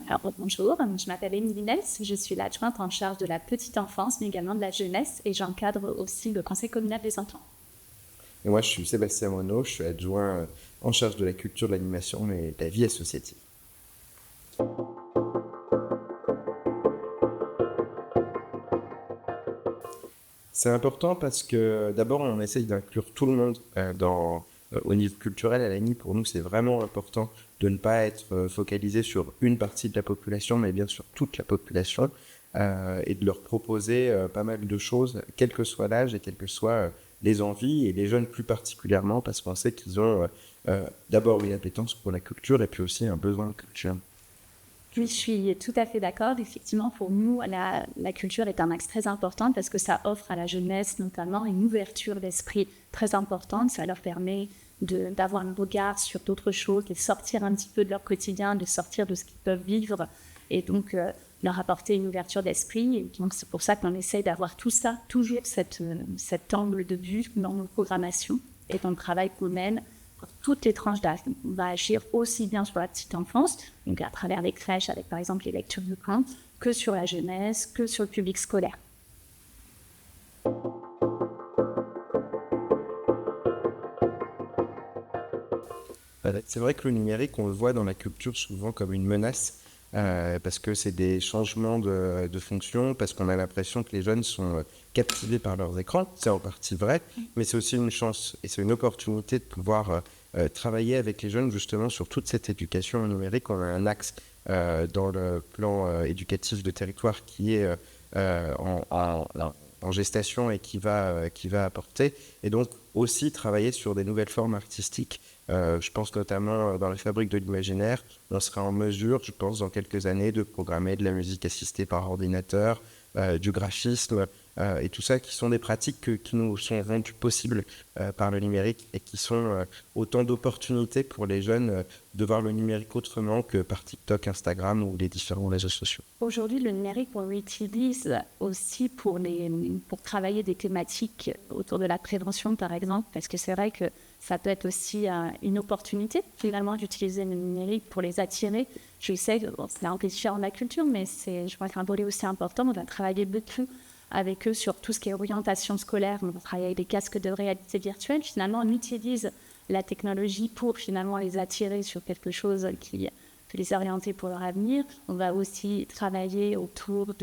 Alors, bonjour, je m'appelle Émilie Nels, je suis l'adjointe en charge de la petite enfance, mais également de la jeunesse, et j'encadre aussi le conseil communal des enfants. Et moi, je suis Sébastien Monod, je suis adjoint en charge de la culture, de l'animation et de la vie associative. C'est important parce que d'abord, on essaye d'inclure tout le monde au niveau culturel. À l'ANI, pour nous, c'est vraiment important de ne pas être focalisé sur une partie de la population, mais bien sur toute la population, et de leur proposer pas mal de choses, quel que soit l'âge et quelles que soient les envies, et les jeunes plus particulièrement, parce qu'on sait qu'ils ont d'abord une appétence pour la culture et puis aussi un besoin de culture. Oui, je suis tout à fait d'accord. Effectivement, pour nous, la culture est un axe très important parce que ça offre à la jeunesse notamment une ouverture d'esprit très importante. Ça leur permet d'avoir un regard sur d'autres choses, de sortir un petit peu de leur quotidien, de sortir de ce qu'ils peuvent vivre et donc leur apporter une ouverture d'esprit. Et donc, c'est pour ça qu'on essaye d'avoir tout ça, toujours cet angle de vue dans nos programmations et dans le travail qu'on mène pour toutes les tranches d'âge. On va agir aussi bien sur la petite enfance, donc à travers les crèches avec par exemple les lectures de contes, que sur la jeunesse, que sur le public scolaire. C'est vrai que le numérique, on le voit dans la culture souvent comme une menace, parce que c'est des changements de fonction, parce qu'on a l'impression que les jeunes sont captivés par leurs écrans. C'est en partie vrai, mais c'est aussi une chance et c'est une opportunité de pouvoir travailler avec les jeunes justement sur toute cette éducation au numérique. On a un axe dans le plan éducatif de territoire qui est en gestation et qui va apporter. Et donc aussi travailler sur des nouvelles formes artistiques. Je pense notamment dans les fabriques de l'imaginaire, on sera en mesure, je pense, dans quelques années, de programmer de la musique assistée par ordinateur, du graphisme, et tout ça, qui sont des pratiques qui nous sont rendues possibles par le numérique et qui sont autant d'opportunités pour les jeunes de voir le numérique autrement que par TikTok, Instagram ou les différents réseaux sociaux. Aujourd'hui, le numérique, on l'utilise aussi pour travailler des thématiques autour de la prévention, par exemple, parce que c'est vrai que ça peut être aussi une opportunité, finalement, d'utiliser le numérique pour les attirer. Je sais que c'est un peu différent de la culture, mais je crois qu'un volet aussi important. On va travailler beaucoup avec eux sur tout ce qui est orientation scolaire. On va travailler avec des casques de réalité virtuelle. Finalement, on utilise la technologie pour finalement les attirer sur quelque chose qui peut les orienter pour leur avenir. On va aussi travailler autour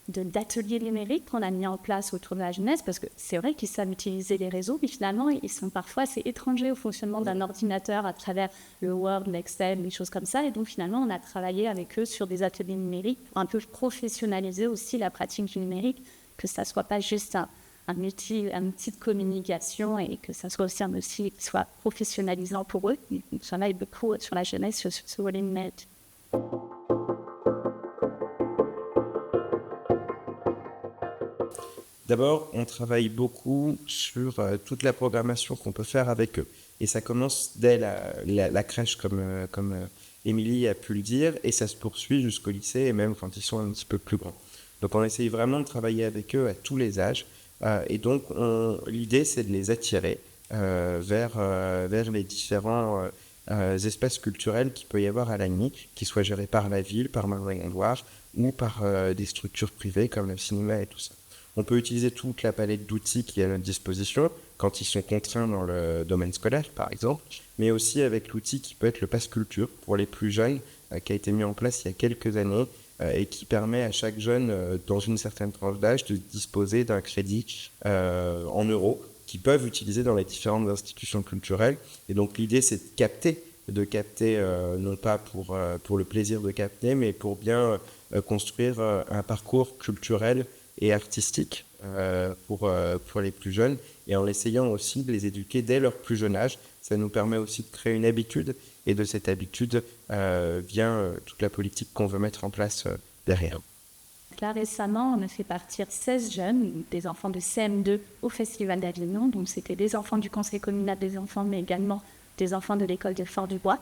d'ateliers numériques qu'on a mis en place autour de la jeunesse, parce que c'est vrai qu'ils savent utiliser les réseaux, mais finalement, ils sont parfois assez étrangers au fonctionnement d'un ordinateur à travers le Word, l'Excel, des choses comme ça. Et donc, finalement, on a travaillé avec eux sur des ateliers numériques pour un peu professionnaliser aussi la pratique du numérique, que ça ne soit pas juste un outil de communication et que ça soit aussi un outil qui soit professionnalisant pour eux. On travaille beaucoup sur la jeunesse, sur ce volet numérique. D'abord, on travaille beaucoup sur toute la programmation qu'on peut faire avec eux. Et ça commence dès la crèche, comme Émilie a pu le dire, et ça se poursuit jusqu'au lycée, et même quand ils sont un petit peu plus grands. Donc on essaye vraiment de travailler avec eux à tous les âges. Et donc l'idée, c'est de les attirer vers les différents espaces culturels qu'il peut y avoir à Lagny, qui soient gérés par la ville, par Marseille-Loire, ou par des structures privées comme le cinéma et tout ça. On peut utiliser toute la palette d'outils qui est à notre disposition quand ils sont contraints dans le domaine scolaire, par exemple, mais aussi avec l'outil qui peut être le Pass Culture pour les plus jeunes, qui a été mis en place il y a quelques années et qui permet à chaque jeune, dans une certaine tranche d'âge, de disposer d'un crédit en euros qu'ils peuvent utiliser dans les différentes institutions culturelles. Et donc l'idée, c'est de capter non pas pour le plaisir de capter, mais pour bien construire un parcours culturel et artistique pour les plus jeunes, et en essayant aussi de les éduquer dès leur plus jeune âge. Ça nous permet aussi de créer une habitude, et de cette habitude vient toute la politique qu'on veut mettre en place derrière. Là, récemment, on a fait partir 16 jeunes, des enfants de CM2 au Festival d'Avignon. Donc, c'était des enfants du Conseil communal des enfants, mais également des enfants de l'école de Fort-du-Bois.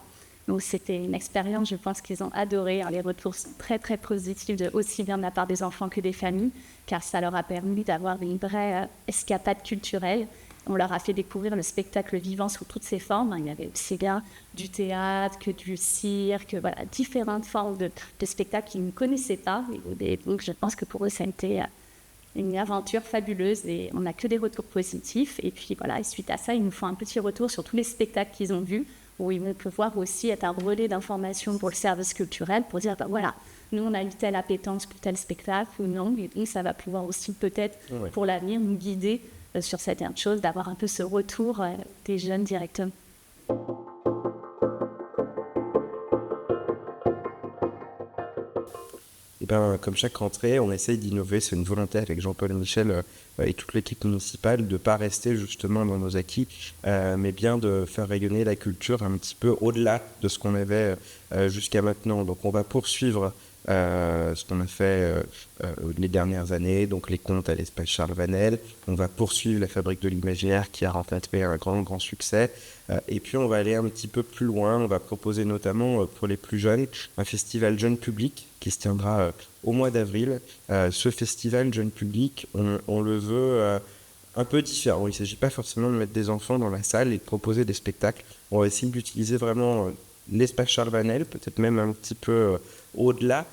Donc, c'était une expérience, je pense qu'ils ont adoré. Les retours sont très, très positifs, aussi bien de la part des enfants que des familles, car ça leur a permis d'avoir une vraie escapade culturelle. on leur a fait découvrir le spectacle vivant sous toutes ses formes. Il y avait aussi bien du théâtre que du cirque, voilà, différentes formes de spectacles qu'ils ne connaissaient pas. Et donc, je pense que pour eux, ça a été une aventure fabuleuse et on n'a que des retours positifs. Et puis voilà, et suite à ça, ils nous font un petit retour sur tous les spectacles qu'ils ont vus, où ils vont pouvoir aussi être un relais d'information pour le service culturel, pour dire, voilà, nous, on a eu telle appétence pour tel spectacle ou non. Et donc, ça va pouvoir aussi peut-être, pour l'avenir, nous guider sur certaines choses, d'avoir un peu ce retour des jeunes directement. Et ben, comme chaque rentrée, on essaye d'innover. C'est une volonté avec Jean-Paul Michel et toute l'équipe municipale de ne pas rester justement dans nos acquis, mais bien de faire rayonner la culture un petit peu au-delà de ce qu'on avait jusqu'à maintenant. Donc on va poursuivre ce qu'on a fait les dernières années, donc les contes à l'espace Charles Vanel. On va poursuivre la Fabrique de l'Imaginaire qui a rencontré un grand succès. Et puis on va aller un petit peu plus loin. On va proposer notamment pour les plus jeunes un festival jeune public qui se tiendra au mois d'avril. Ce festival jeune public, on le veut un peu différent. Il ne s'agit pas forcément de mettre des enfants dans la salle et de proposer des spectacles. On va essayer d'utiliser vraiment l'espace Charles Vanel, peut-être même un petit peu au-delà,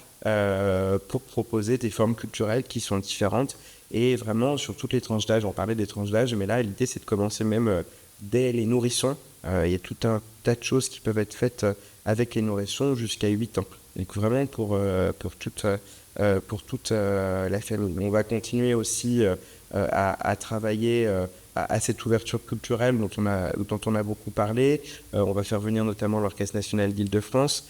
pour proposer des formes culturelles qui sont différentes et vraiment sur toutes les tranches d'âge. On parlait des tranches d'âge, mais là l'idée c'est de commencer même dès les nourrissons. Il y a tout un tas de choses qui peuvent être faites avec les nourrissons jusqu'à 8 ans. Donc vraiment pour toute la famille. On va continuer aussi à travailler à cette ouverture culturelle dont on a beaucoup parlé. On va faire venir notamment l'Orchestre national d'Île-de-France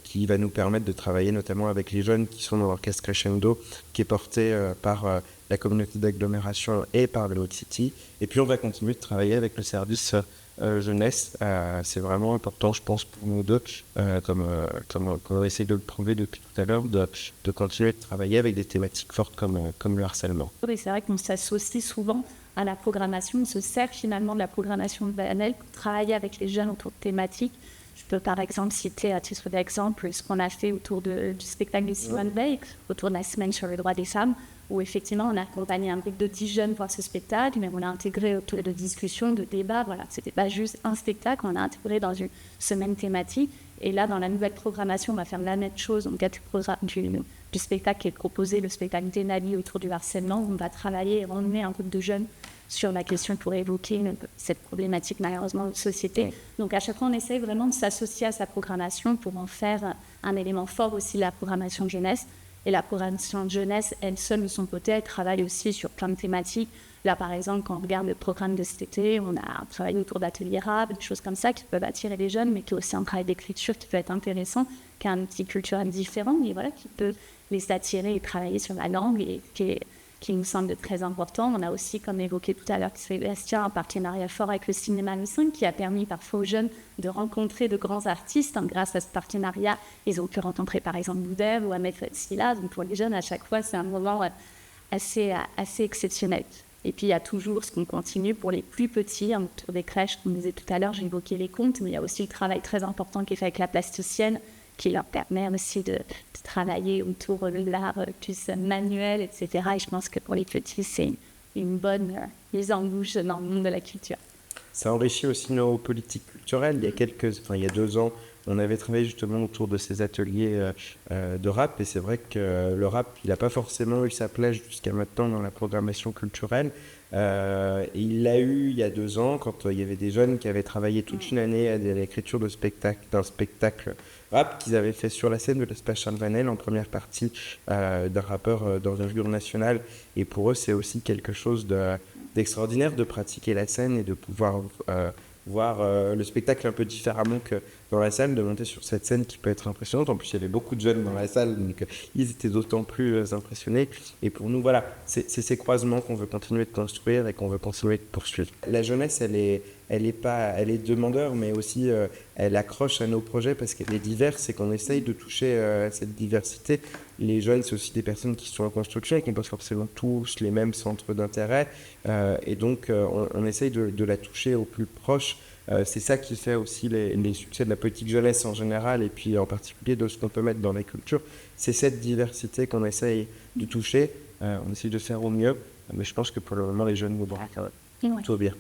qui va nous permettre de travailler notamment avec les jeunes qui sont dans l'Orchestre Crescendo qui est porté par la communauté d'agglomération et par le Haute City. Et puis on va continuer de travailler avec le service jeunesse. C'est vraiment important, je pense, pour nous deux, comme on essaie de le prouver depuis tout à l'heure, de continuer de travailler avec des thématiques fortes comme le harcèlement. Oui, c'est vrai qu'on s'associe souvent à la programmation, on se sert finalement de la programmation de Vanel pour travailler avec les jeunes autour de thématiques. Je peux par exemple citer à titre d'exemple ce qu'on a fait autour du spectacle de Simone Veil, autour de la semaine sur les droits des femmes, où effectivement on a accompagné un groupe de 10 jeunes voir ce spectacle, mais on l'a intégré autour de discussions, de débats. Voilà, c'était pas juste un spectacle, on l'a intégré dans une semaine thématique. Et là, dans la nouvelle programmation, on va faire la même chose. Donc, du spectacle qui est proposé, le spectacle d'Enali autour du harcèlement, on va travailler et emmener un groupe de jeunes sur la question pour évoquer cette problématique malheureusement de société. Donc à chaque fois, on essaye vraiment de s'associer à sa programmation pour en faire un élément fort aussi de la programmation de jeunesse. Et la programmation de jeunesse, elle seule de son côté, elle travaille aussi sur plein de thématiques. Là, par exemple, quand on regarde le programme de cet été, on a travaillé autour d'ateliers rap, des choses comme ça qui peuvent attirer les jeunes, mais qui est aussi un travail d'écriture qui peut être intéressant, qui a un outil culturel différent, mais voilà, qui peut les attirer et travailler sur la langue et qui nous semble très important. On a aussi, comme évoqué tout à l'heure, Sébastien, un partenariat fort avec le cinéma Lucin qui a permis parfois aux jeunes de rencontrer de grands artistes. Grâce à ce partenariat, ils ont pu rencontrer par exemple Boudère ou Ahmed Silla. Donc pour les jeunes, à chaque fois, c'est un moment assez exceptionnel. Et puis il y a toujours ce qu'on continue pour les plus petits, autour des crèches, comme je disais tout à l'heure, j'ai évoqué les contes, mais il y a aussi le travail très important qui est fait avec la plasticienne, qui leur permet aussi de travailler autour de l'art plus manuel, etc. Et je pense que pour les petits, c'est une bonne mise en bouche dans le monde de la culture. Ça enrichit aussi nos politiques culturelles. Il y a 2 ans, on avait travaillé justement autour de ces ateliers de rap. Et c'est vrai que le rap, il n'a pas forcément eu sa place jusqu'à maintenant dans la programmation culturelle. Il l'a eu il y a 2 ans, quand il y avait des jeunes qui avaient travaillé toute une année à l'écriture d'un spectacle rap qu'ils avaient fait sur la scène de l'espace Charles Vanel en première partie d'un rappeur d'envergure nationale. Et pour eux, c'est aussi quelque chose d'extraordinaire de pratiquer la scène et de pouvoir voir le spectacle un peu différemment que dans la salle, de monter sur cette scène qui peut être impressionnante. En plus, il y avait beaucoup de jeunes dans la salle, donc ils étaient d'autant plus impressionnés. Et pour nous, voilà, c'est ces croisements qu'on veut continuer de construire et qu'on veut continuer de poursuivre. La jeunesse, elle est demandeur, mais aussi elle accroche à nos projets parce qu'elle est diverse et qu'on essaye de toucher cette diversité. Les jeunes, c'est aussi des personnes qui sont en construction et qui n'ont pas forcément tous les mêmes centres d'intérêt. Et donc, on essaye de la toucher au plus proche. C'est ça qui fait aussi les succès de la politique jeunesse en général et puis en particulier de ce qu'on peut mettre dans la culture. C'est cette diversité qu'on essaye de toucher On essaie de faire au mieux, mais je pense que pour le moment, les jeunes nous braquent Ouais. plutôt bien.